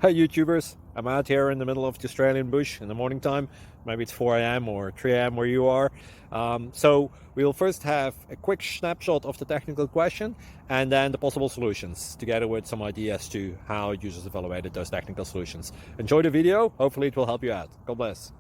Hi YouTubers, I'm out here in the middle of the Australian bush in the morning time. Maybe it's 4 a.m. or 3 a.m. where you are. So we'll first have a quick snapshot of the technical question and then the possible solutions, together with some ideas to how users evaluated those technical solutions. Enjoy the video, hopefully it will help you out. God bless.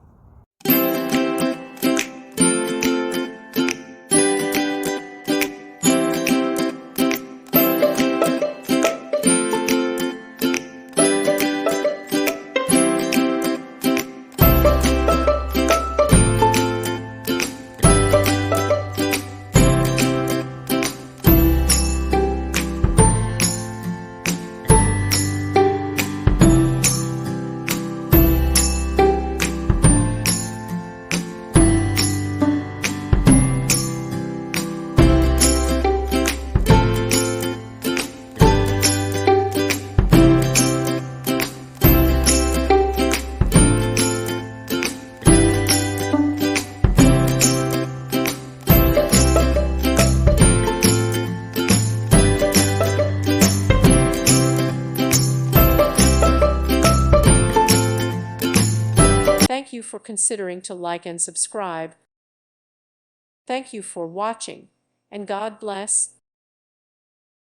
Thank you for considering to like and subscribe. Thank you for watching, and God bless.